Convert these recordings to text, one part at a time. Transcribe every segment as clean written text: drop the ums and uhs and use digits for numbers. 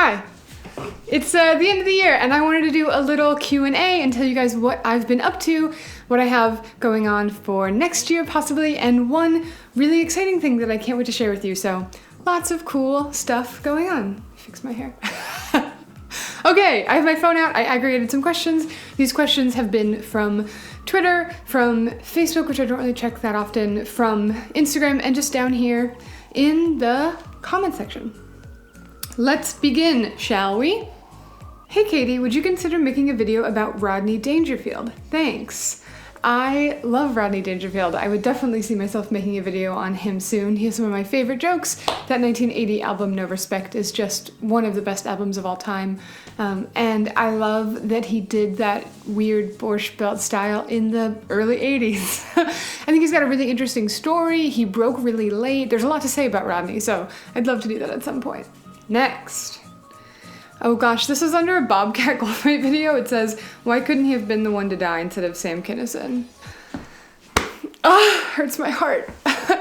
Hi. It's the end of the year and I wanted to do a little Q&A and tell you guys what I've been up to, what I have going on for next year possibly, and one really exciting thing that I can't wait to share with you. So lots of cool stuff going on. Fix my hair. Okay, I have my phone out. I aggregated some questions. These questions have been from Twitter, from Facebook, which I don't really check that often, from Instagram, and just down here in the comment section. Let's begin, shall we? Hey Katie, would you consider making a video about Rodney Dangerfield? Thanks. I love Rodney Dangerfield. I would definitely see myself making a video on him soon. He has some of my favorite jokes. That 1980 album, No Respect, is just one of the best albums of all time. And I love that he did that weird Borscht Belt style in the early 80s. I think he's got a really interesting story. He broke really late. There's a lot to say about Rodney, so I'd love to do that at some point. Next. Oh gosh, this is under a Bobcat Goldthwait video. It says, why couldn't he have been the one to die instead of Sam Kinison? Hurts my heart.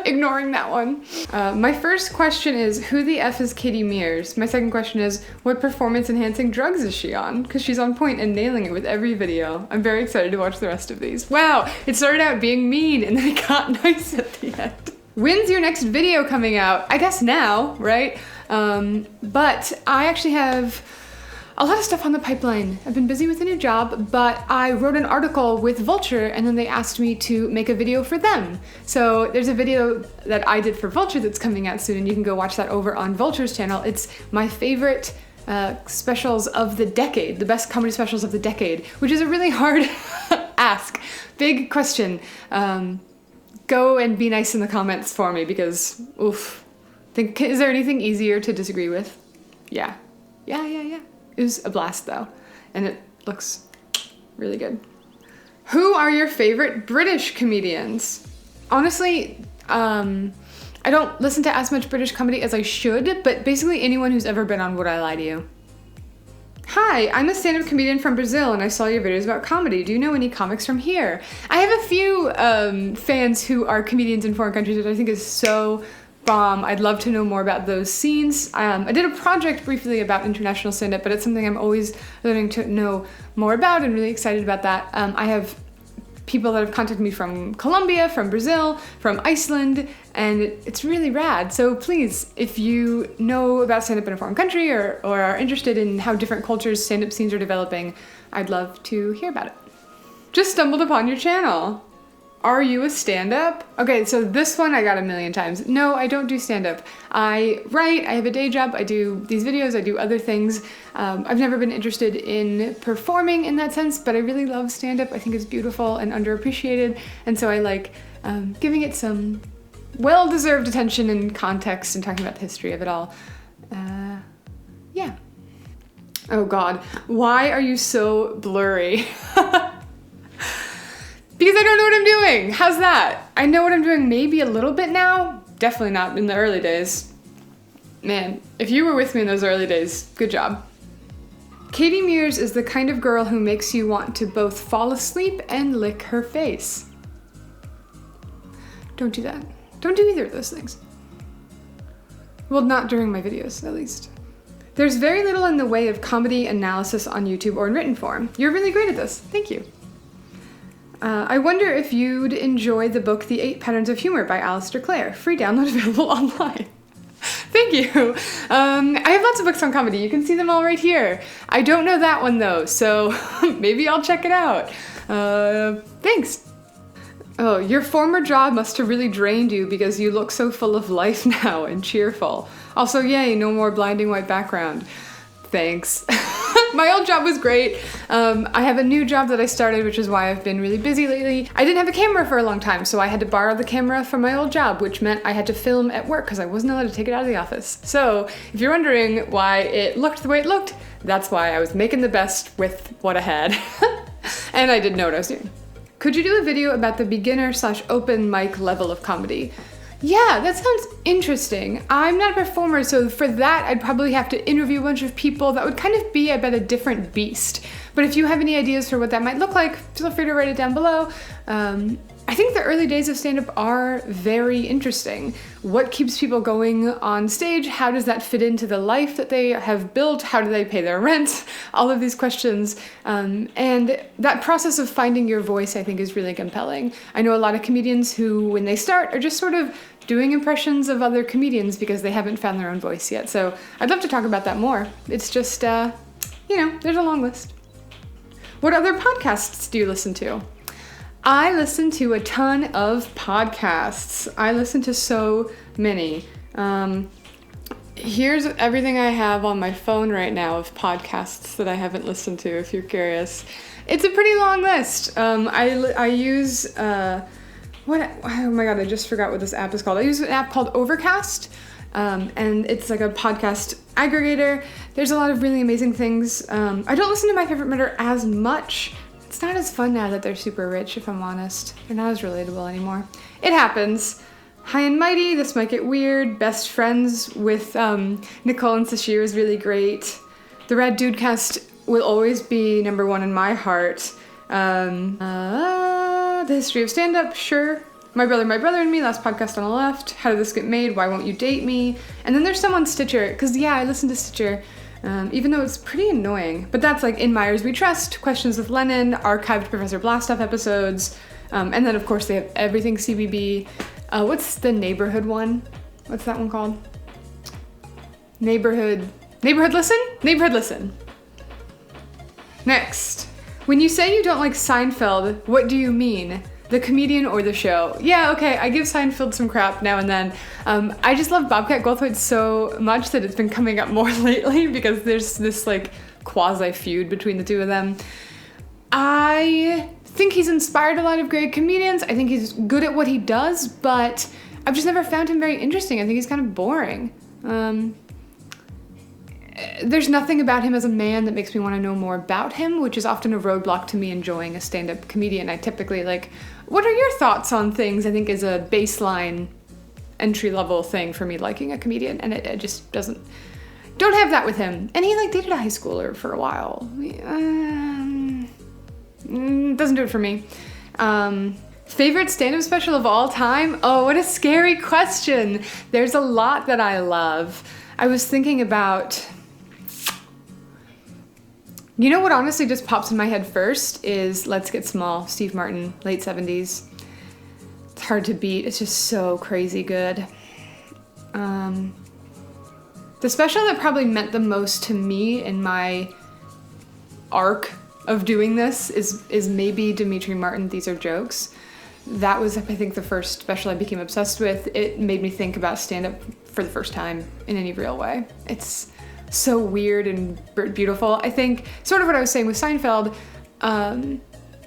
Ignoring that one. My first question is, who the F is Katie Mears? My second question is, what performance-enhancing drugs is she on? Because she's on point and nailing it with every video. I'm very excited to watch the rest of these. Wow, it started out being mean and then it got nice at the end. When's your next video coming out? I guess now, right? But I actually have a lot of stuff on the pipeline. I've been busy with a new job, but I wrote an article with Vulture and then they asked me to make a video for them. So there's a video that I did for Vulture that's coming out soon and you can go watch that over on Vulture's channel. It's my favorite specials of the decade, the best comedy specials of the decade, which is a really hard ask. Big question. Go and be nice in the comments for me because, oof. Is there anything easier to disagree with? Yeah. It was a blast though, and it looks really good. Who are your favorite British comedians? Honestly, I don't listen to as much British comedy as I should, but basically anyone who's ever been on Would I Lie to You? Hi, I'm a stand-up comedian from Brazil and I saw your videos about comedy. Do you know any comics from here? I have a few fans who are comedians in foreign countries, which I think is so bomb. I'd love to know more about those scenes. I did a project briefly about international stand-up, but it's something I'm always learning to know more about and really excited about that. I have people that have contacted me from Colombia, from Brazil, from Iceland, and it's really rad. So please, if you know about stand-up in a foreign country or are interested in how different cultures stand-up scenes are developing, I'd love to hear about it. Just stumbled upon your channel. Are you a stand-up? Okay, so this one I got 1,000,000 times. No, I don't do stand-up. I write, I have a day job, I do these videos, I do other things. I've never been interested in performing in that sense, but I really love stand-up. I think it's beautiful and underappreciated, and so I like giving it some well-deserved attention and context and talking about the history of it all. Yeah. Oh God, why are you so blurry? Because I don't know what I'm doing. How's that? I know what I'm doing maybe a little bit now. Definitely not in the early days. Man, if you were with me in those early days, good job. Katie Mears is the kind of girl who makes you want to both fall asleep and lick her face. Don't do that. Don't do either of those things. Well, not during my videos, at least. There's very little in the way of comedy analysis on YouTube or in written form. You're really great at this. Thank you. I wonder if you'd enjoy the book The 8 Patterns of Humor by Alistair Clare. Free download available online. Thank you. I have lots of books on comedy. You can see them all right here. I don't know that one though, so maybe I'll check it out. Thanks. Oh, your former job must have really drained you because you look so full of life now and cheerful. Also, yay, no more blinding white background. Thanks. My old job was great. I have a new job that I started, which is why I've been really busy lately. I didn't have a camera for a long time, so I had to borrow the camera from my old job, which meant I had to film at work because I wasn't allowed to take it out of the office. So if you're wondering why it looked the way it looked, that's why I was making the best with what I had. And I didn't know what I was doing. Could you do a video about the beginner/open mic level of comedy? Yeah, that sounds interesting. I'm not a performer, so for that, I'd probably have to interview a bunch of people. That would kind of be, I bet, a different beast. But if you have any ideas for what that might look like, feel free to write it down below. I I think the early days of stand-up are very interesting. What keeps people going on stage? How does that fit into the life that they have built? How do they pay their rent? All of these questions. And that process of finding your voice, I think, is really compelling. I know a lot of comedians who, when they start, are just sort of doing impressions of other comedians because they haven't found their own voice yet. So I'd love to talk about that more. It's just, there's a long list. What other podcasts do you listen to? I listen to a ton of podcasts. I listen to so many. Here's everything I have on my phone right now of podcasts that I haven't listened to, if you're curious. It's a pretty long list. I use, oh my god, I just forgot what this app is called. I use an app called Overcast, and it's like a podcast aggregator. There's a lot of really amazing things. I don't listen to My Favorite Murder as much. It's not as fun now that they're super rich, if I'm honest. They're not as relatable anymore. It happens. High and Mighty, This Might Get Weird, Best Friends with Nicole and Sashir is really great. The Rad Dudecast will always be number one in my heart. The History of Stand-Up, sure. My Brother and Me, Last Podcast on the Left. How Did This Get Made? Why Won't You Date Me? And then there's some on Stitcher, because I listen to Stitcher. Even though it's pretty annoying. But that's like In Myers We Trust, Questions with Lennon, archived Professor Blastoff episodes, and then of course they have everything CBB. What's the neighborhood one? What's that one called? Neighborhood Listen. Next. When you say you don't like Seinfeld, what do you mean? The comedian or the show? Yeah, okay, I give Seinfeld some crap now and then. I just love Bobcat Goldthwait so much that it's been coming up more lately because there's this like quasi feud between the two of them. I think he's inspired a lot of great comedians. I think he's good at what he does, but I've just never found him very interesting. I think he's kind of boring. There's nothing about him as a man that makes me want to know more about him, which is often a roadblock to me enjoying a stand-up comedian. I typically what are your thoughts on things? I think is a baseline entry-level thing for me liking a comedian, and it just don't have that with him. And he dated a high schooler for a while. Doesn't do it for me. Favorite stand-up special of all time? Oh, what a scary question. There's a lot that I love. I was thinking about, what honestly just pops in my head first is Let's Get Small, Steve Martin, late 70s. It's hard to beat. It's just so crazy good. The special that probably meant the most to me in my arc of doing this is maybe Demetri Martin, These Are Jokes. That was, I think, the first special I became obsessed with. It made me think about stand-up for the first time in any real way. It's so weird and beautiful. I think, sort of what I was saying with Seinfeld,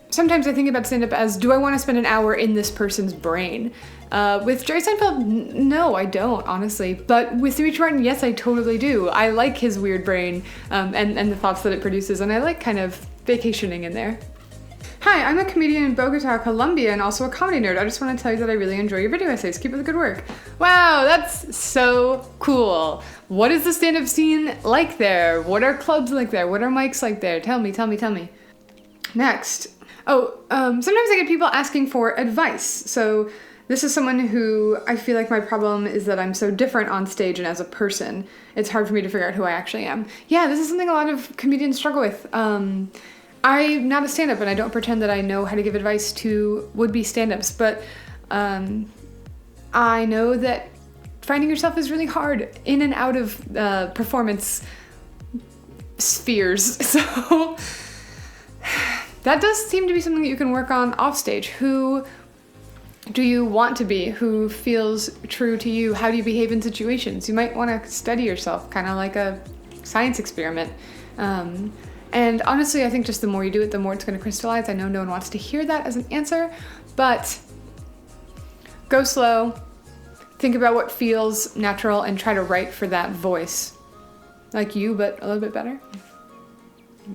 sometimes I think about stand-up as, do I want to spend an hour in this person's brain? With Jerry Seinfeld, no, I don't, honestly. But with Demetri Martin, yes, I totally do. I like his weird brain and the thoughts that it produces, and I like kind of vacationing in there. Hi, I'm a comedian in Bogota, Colombia, and also a comedy nerd. I just want to tell you that I really enjoy your video essays. Keep up the good work. Wow, that's so cool. What is the stand-up scene like there? What are clubs like there? What are mics like there? Tell me. Next. Sometimes I get people asking for advice. So this is someone who I feel like my problem is that I'm so different on stage and as a person. It's hard for me to figure out who I actually am. Yeah, this is something a lot of comedians struggle with. I'm not a stand-up and I don't pretend that I know how to give advice to would-be stand-ups, but I know that finding yourself is really hard in and out of performance spheres. So that does seem to be something that you can work on off stage. Who do you want to be? Who feels true to you? How do you behave in situations? You might want to study yourself, kind of like a science experiment. And honestly, I think just the more you do it, the more it's going to crystallize. I know no one wants to hear that as an answer, but go slow, think about what feels natural, and try to write for that voice. Like you, but a little bit better.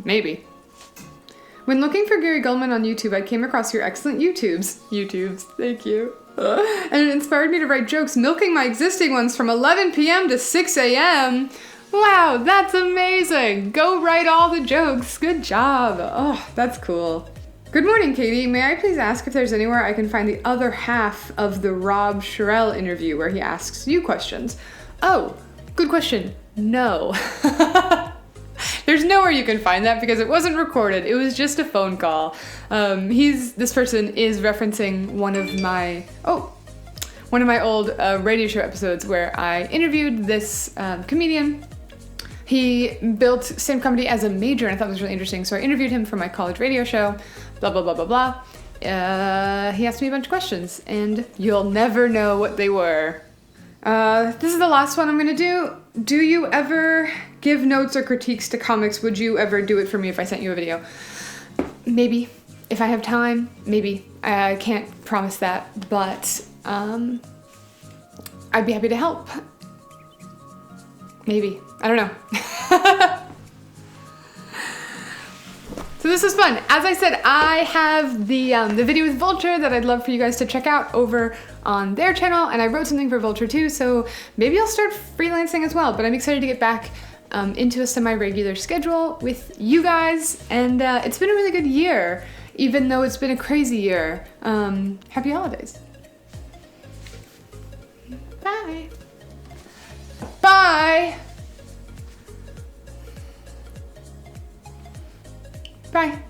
Maybe. When looking for Gary Gulman on YouTube, I came across your excellent YouTubes, thank you. And it inspired me to write jokes, milking my existing ones from 11 p.m. to 6 a.m. Wow, that's amazing. Go write all the jokes. Good job. Oh, that's cool. Good morning, Katie. May I please ask if there's anywhere I can find the other half of the Rob Sherrill interview where he asks you questions? Oh, good question. No. There's nowhere you can find that because it wasn't recorded. It was just a phone call. This person is referencing one of my old radio show episodes where I interviewed this comedian. He built stand-up comedy as a major, and I thought it was really interesting. So I interviewed him for my college radio show. Blah blah blah blah blah. He asked me a bunch of questions, and you'll never know what they were. This is the last one I'm gonna do. Do you ever give notes or critiques to comics? Would you ever do it for me if I sent you a video? Maybe. If I have time, maybe. I can't promise that, but I'd be happy to help. Maybe. I don't know. So this was fun. As I said, I have the video with Vulture that I'd love for you guys to check out over on their channel, and I wrote something for Vulture too, so maybe I'll start freelancing as well, but I'm excited to get back into a semi-regular schedule with you guys, and it's been a really good year, even though it's been a crazy year. Happy holidays. Bye. Bye. Bye.